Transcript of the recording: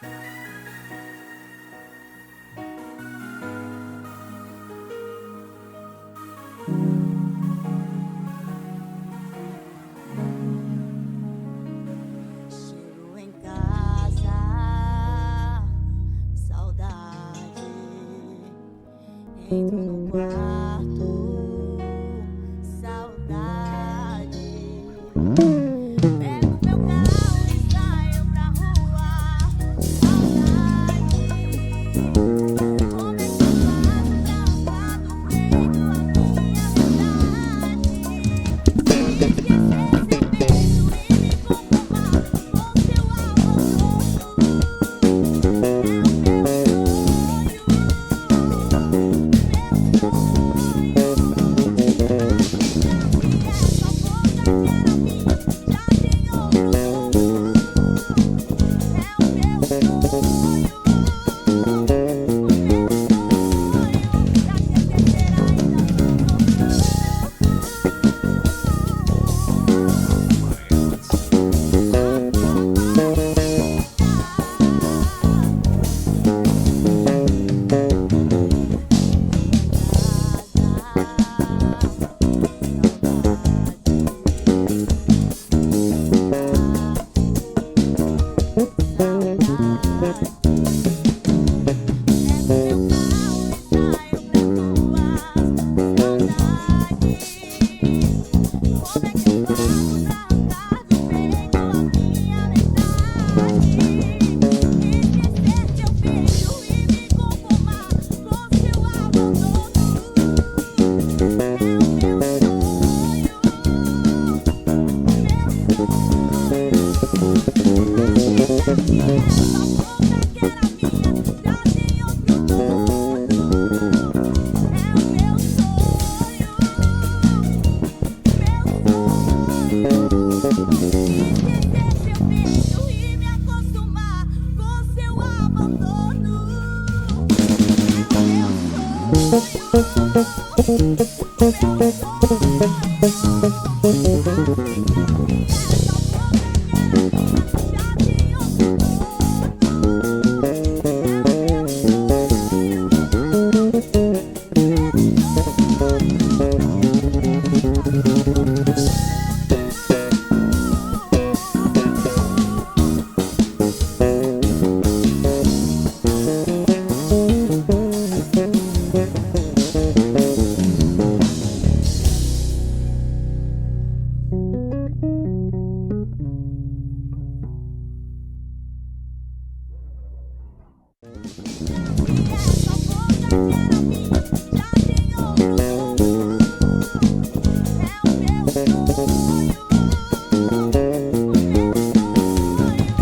Chego em casa, saudade. Entro no quarto, saudade. Pego meu carro e saio pra rua, saudade. Como é que eu faço pra honrar do peito a minha vontade? Esquecer seu beijo e me conformar com seu abandono.